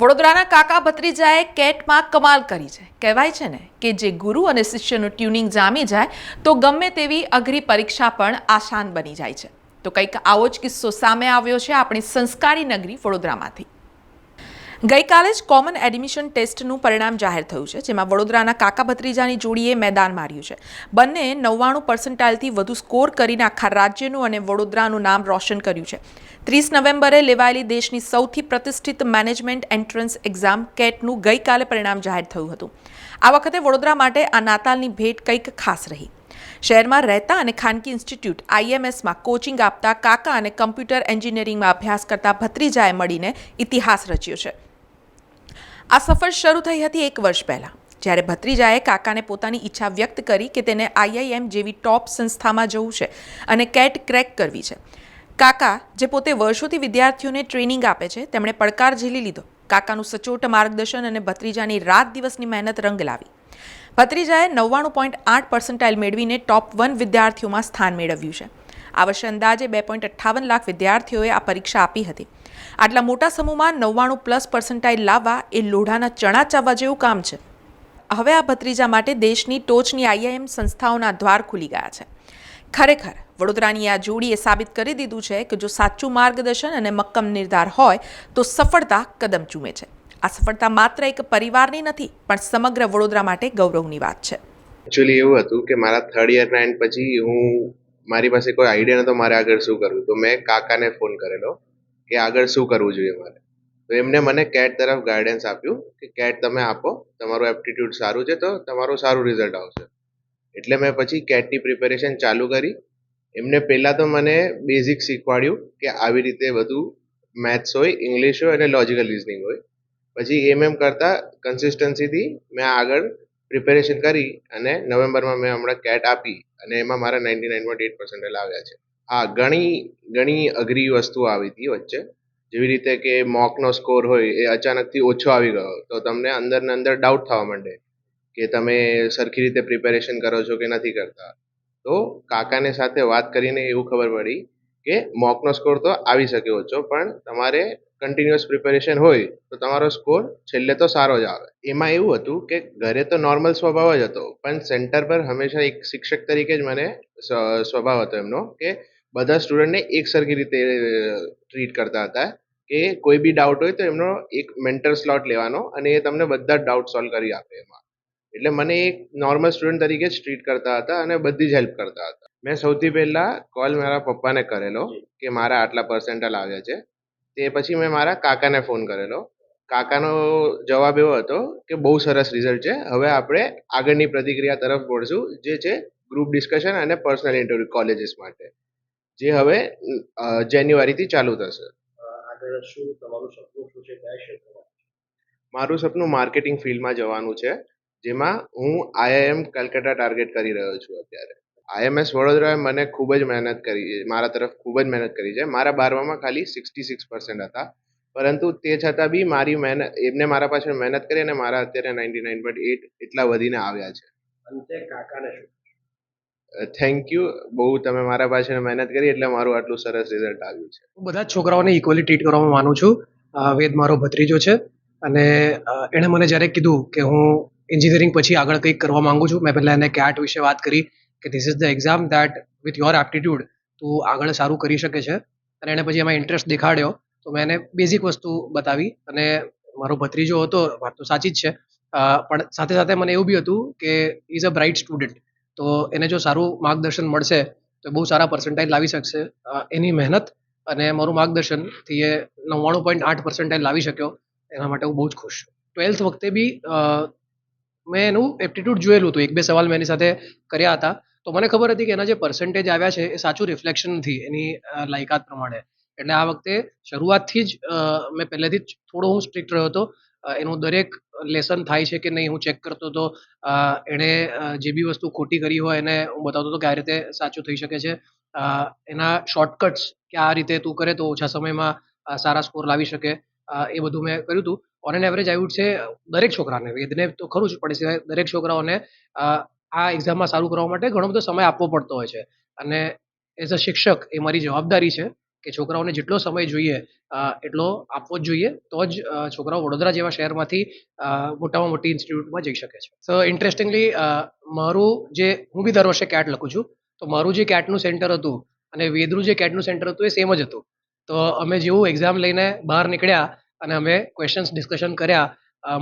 વડોદરાના કાકા ભત્રીજાએ કેટમાં કમાલ કરી છે. કહેવાય છે ને કે જે ગુરુ અને શિષ્યનું ટ્યુનિંગ જામી જાય તો ગમે તેવી અઘરી પરીક્ષા પણ આસાન બની જાય છે. તો કંઈક આવો જ કિસ્સો સામે આવ્યો છે આપણી સંસ્કારી નગરી વડોદરામાંથી. ગઈકાલે જ કોમન એડમિશન ટેસ્ટનું પરિણામ જાહેર થયું છે, જેમાં વડોદરાના કાકા ભત્રીજાની જોડીએ મેદાન માર્યું છે. બંનેએ 99% વધુ સ્કોર કરીને આખા રાજ્યનું અને વડોદરાનું નામ રોશન કર્યું છે. 30 નવેમ્બરે લેવાયેલી દેશની સૌથી પ્રતિષ્ઠિત મેનેજમેન્ટ એન્ટ્રન્સ એક્ઝામ કેટનું ગઈકાલે પરિણામ જાહેર થયું હતું. આ વખતે વડોદરા માટે આ નાતાલની ભેટ કંઈક ખાસ રહી. શહેરમાં રહેતા અને ખાનગી ઇન્સ્ટિટ્યૂટ IMSમાં કોચિંગ આપતા કાકા અને કમ્પ્યુટર એન્જિનિયરિંગમાં અભ્યાસ કરતા ભત્રીજાએ મળીને ઇતિહાસ રચ્યો છે. આ સફર શરૂ થઈ હતી 1 વર્ષ પહેલાં, જ્યારે ભત્રીજાએ કાકાને પોતાની ઈચ્છા વ્યક્ત કરી કે તેને IIM જેવી ટોપ સંસ્થામાં જવું છે અને કેટ ક્રેક કરવી છે. કાકા, જે પોતે વર્ષોથી વિદ્યાર્થીઓને ટ્રેનિંગ આપે છે, તેમણે પડકાર ઝીલી લીધો. કાકાનું સચોટ માર્ગદર્શન અને ભત્રીજાની રાત દિવસની મહેનત રંગ લાવી. ભત્રીજાએ 99.8% મેળવીને ટોપ 1 વિદ્યાર્થીઓમાં સ્થાન મેળવ્યું છે. આ વર્ષે અંદાજે 2.58 લાખ વિદ્યાર્થીઓએ આ પરીક્ષા આપી હતી. આટલા મોટા સમૂહમાં 99+ લાવવા એ લોઢાના ચણા ચાવવા જેવું કામ છે. હવે આ ભત્રીજા માટે દેશની ટોચની IIM સંસ્થાઓના દ્વાર ખુલી ગયા છે. ખરેખર વડોદરાની આ જોડીએ સાબિત કરી દીધું છે કે જો સાચું માર્ગદર્શન અને મક્કમ નિર્ધાર હોય તો સફળતા કદમ ચૂમે છે. આ સફળતા માત્ર એક પરિવારની નથી, પણ સમગ્ર વડોદરા માટે ગૌરવની વાત છે. એકચ્યુઅલી એવું હતું કે મારા 3rd યરના એન્ડ પછી મારી પાસે કોઈ આઈડિયા નતો મારે આગળ શું કરવું. તો મેં કાકાને ફોન કરેલો કે આગળ શું કરવું જોઈએ મારે. તો એમને મને કેટ તરફ ગાઈડન્સ આપ્યું કે કેટ તમે આપો, તમારું એપ્ટિટ્યૂડ સારું છે તો તમારું સારું રિઝલ્ટ આવશે. એટલે મેં પછી કેટની પ્રિપેરેશન ચાલુ કરી. એમને પહેલાં તો મને બેઝિક શીખવાડ્યું કે આવી રીતે બધું મેથ્સ હોય, ઇંગ્લિશ હોય અને લોજિકલ રિઝનિંગ હોય. પછી એમ કરતાં કન્સિસ્ટન્સીથી મેં આગળ પ્રિપેરેશન કરી અને નવેમ્બરમાં મેં હમણાં કેટ આપી અને એમાં મારા 99.8% આવ્યા છે. હા, ઘણી અઘરી વસ્તુઓ આવી હતી વચ્ચે, જેવી રીતે કે મોકનો સ્કોર હોય એ અચાનકથી ઓછો આવી ગયો તો તમને અંદર ને અંદર ડાઉટ થવા માંડે કે તમે સરખી રીતે પ્રિપેરેશન કરો છો કે નથી કરતા. તો કાકાને સાથે વાત કરીને એવું ખબર પડી કે મોકનો સ્કોર તો આવી શકે ઓછો, પણ તમારે કન્ટિન્યુઅસ પ્રિપેરેશન હોય તો તમારો સ્કોર છેલ્લે તો સારો જ આવે. એમાં એવું હતું કે ઘરે તો નોર્મલ સ્વભાવ જ હતો, પણ સેન્ટર પર હંમેશા એક શિક્ષક તરીકે જ મને સ્વભાવ હતો એમનો કે બધા સ્ટુડન્ટને એક સરખી રીતે ટ્રીટ કરતા હતા કે કોઈ બી ડાઉટ હોય તો એમનો એક મેન્ટર સ્લોટ લેવાનો અને એ તમને બધા જ ડાઉટ સોલ્વ કરી આપે એમાં. એટલે મને એક નોર્મલ સ્ટુડન્ટ તરીકે જ ટ્રીટ કરતા હતા અને બધી જ હેલ્પ કરતા હતા. મેં સૌથી પહેલાં કોલ મારા પપ્પાને કરેલો કે મારા આટલા પર્સન્ટાઇલ આવ્યા છે. તે પછી મેં મારા કાકાને ફોન કરેલો. કાકાનો જવાબ એવો હતો કે બહુ સરસ રિઝલ્ટ છે, હવે આપણે આગળની પ્રતિક્રિયા તરફ વળશું, જે છે ગ્રુપ ડિસ્કશન અને પર્સનલ ઇન્ટરવ્યૂ કોલેજીસ માટે, જે હવે જાન્યુઆરીથી ચાલુ થશે. આગળ શું તમારું સપનું શું છે, કયા ક્ષેત્રમાં? મારું સપનું માર્કેટિંગ ફિલ્ડમાં જવાનું છે, જેમાં હું IIM કલકત્તા ટાર્ગેટ કરી રહ્યો છું અત્યારે. IMS વડોદરાએ મને ખૂબ જ મહેનત કરી, મારા તરફ ખૂબ જ મહેનત કરી છે. મારા 12માં ખાલી 66% હતા, પરંતુ તે છતાં બી મારી મહેનત, એમને મારા પાછળ મહેનત કરી અને મારા અત્યારે 99.8 એટલા વધીને આવ્યા છે. અંતે કાકાને શું? થેન્ક યુ, બહુ તમે મારા પાછળ મહેનત કરી એટલે મારું આટલું સરસ રિઝલ્ટ આવ્યું છે. હું બધા જ છોકરાઓને ઇક્વલી ટ્રીટ કરવામાં માનું છું. વેદ મારો ભત્રીજો છે અને એણે મને જ્યારે કીધું કે હું એન્જિનિયરિંગ પછી આગળ કંઈક કરવા માંગુ છું, મેં પહેલાં એને કેટ વિશે વાત કરી કે this is the exam that with your aptitude તું આગળ સારું કરી શકે છે, અને એણે પછી એમાં ઇન્ટરેસ્ટ દેખાડ્યો. તો મેં એને બેઝિક વસ્તુ બતાવી અને મારો ભત્રીજો હતો, વાત તો સાચી જ છે, પણ સાથે સાથે મને એવું બી હતું કે ઇઝ અ બ્રાઇટ સ્ટુડન્ટ, તો એને જો સારું માર્ગદર્શન મળશે તો બહુ સારા પર્સન્ટાઇલ લાવી શકશે. એની મહેનત અને મારું માર્ગદર્શનથી એ 99.8% લાવી શક્યો, એના માટે હું બહુ જ ખુશ છું. 12th વખતે બી મેં એનું એપ્ટિટ્યૂડ જોયેલું હતું, 1-2 સવાલ મેં એની સાથે કર્યા હતા, તો મને ખબર હતી કે એના જે પર્સન્ટેજ આવ્યા છે એ સાચું રિફ્લેક્શન નથી એની લાયકાત પ્રમાણે. એટલે આ વખતે શરૂઆતથી જ મેં પહેલેથી જ થોડો હું સ્ટ્રિક્ટ રહ્યો હતો. એનું દરેક લેસન થાય છે કે નહીં હું ચેક કરતો હતો. એણે જે બી વસ્તુ ખોટી કરી હોય એને હું બતાવતો હતો કે આ રીતે સાચું થઈ શકે છે. એના શોર્ટકટ્સ કે આ રીતે તું કરે તો ઓછા સમયમાં સારા સ્કોર લાવી શકે, એ બધું મેં કર્યું હતું. On an average I would સે દરેક છોકરાને, વેદને તો ખરું જ, પણ સિવાય દરેક છોકરાઓને આ એક્ઝામમાં સારું કરવા માટે ઘણો બધો સમય આપવો પડતો હોય છે, અને એઝ અ શિક્ષક એ મારી જવાબદારી છે કે છોકરાઓને જેટલો સમય જોઈએ એટલો આપવો જ જોઈએ, તો જ છોકરાઓ વડોદરા જેવા શહેરમાંથી મોટામાં મોટી ઇન્સ્ટિટ્યૂટમાં જઈ શકે છે. સો ઇન્ટરેસ્ટિંગલી હું બી દર વર્ષે કેટ લખું છું, તો મારું જે કેટનું સેન્ટર હતું અને વેદનું જે કેટનું સેન્ટર હતું એ સેમ જ હતું. તો અમે જેવું એક્ઝામ લઈને બહાર નીકળ્યા અને અમે ક્વેશ્ચન્સ ડિસ્કશન કર્યા,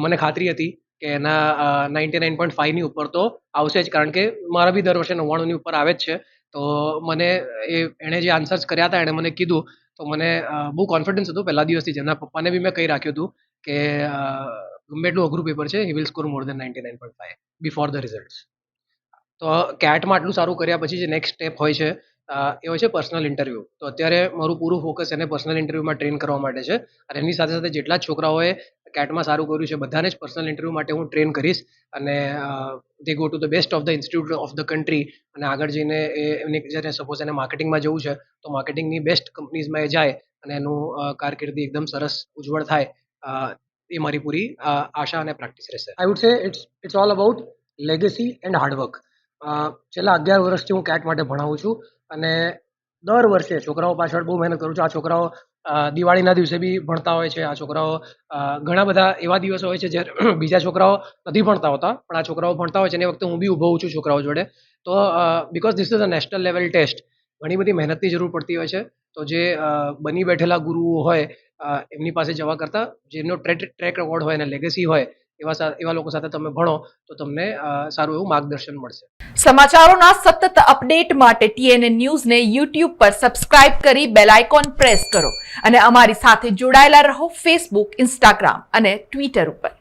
મને ખાતરી હતી કે એના 99.5ની ઉપર તો આવશે જ, કારણ કે મારા બી દર વર્ષે 99ની ઉપર આવે જ છે. તો મને એણે જે આન્સર્સ કર્યા હતા એણે મને કીધું, તો મને બહુ કોન્ફિડન્સ હતું પહેલા દિવસથી. જેના પપ્પાને બી મેં કહી રાખ્યું હતું કે ગમે એટલું અઘરું પેપર છે, he will score more than 99.5 before the results. તો કેટમાં આટલું સારું કર્યા પછી જે નેક્સ્ટ સ્ટેપ હોય છે એ હોય છે પર્સનલ ઇન્ટરવ્યૂ. તો અત્યારે મારું પૂરું ફોકસ એને પર્સનલ ઇન્ટરવ્યૂમાં ટ્રેન કરવા માટે છે, અને એની સાથે સાથે જેટલા જ છોકરાઓએ કેટમાં સારું કર્યું છે બધાને જ પર્સનલ ઇન્ટરવ્યૂ માટે હું ટ્રેન કરીશ, અને દે go to the best of the institute of the country. અને આગળ જઈને એમને જ્યારે સપોઝ એને માર્કેટિંગમાં જવું છે તો માર્કેટિંગની બેસ્ટ કંપનીઝમાં એ જાય અને એનું કારકિર્દી એકદમ સરસ ઉજ્જવળ થાય, એ મારી પૂરી આશા અને પ્રેક્ટિસ રહેશે. I would say it's all about legacy and hard work. છેલ્લા 11 વર્ષથી હું કેટ માટે ભણાવું છું, અને દર વર્ષે છોકરાઓ પાછળ બહુ મહેનત કરું છું. આ છોકરાઓ દિવાળીના દિવસે બી ભણતા હોય છે. આ છોકરાઓ ઘણા બધા એવા દિવસો હોય છે જ્યારે બીજા છોકરાઓ નથી ભણતા હોતા, પણ આ છોકરાઓ ભણતા હોય છે, અને એ વખતે હું બી ઊભો હોઉં છું છોકરાઓ જોડે. તો because this is a national level test, ઘણી બધી મહેનતની જરૂર પડતી હોય છે. તો જે બની બેઠેલા ગુરુઓ હોય એમની પાસે જવા કરતાં જેમનો ટ્રેક રેકોર્ડ હોય અને લેગેસી હોય એવા લોકો સાથે તમે ભણો તો તમને સારું એવું માર્ગદર્શન મળશે. સમાચારોના સતત અપડેટ માટે TNN ન્યૂઝને YouTube પર સબસ્ક્રાઇબ કરી બેલ આઇકોન પ્રેસ કરો અને અમારી સાથે જોડાયેલા રહો ફેસબુક, ઇન્સ્ટાગ્રામ અને ટ્વિટર ઉપર.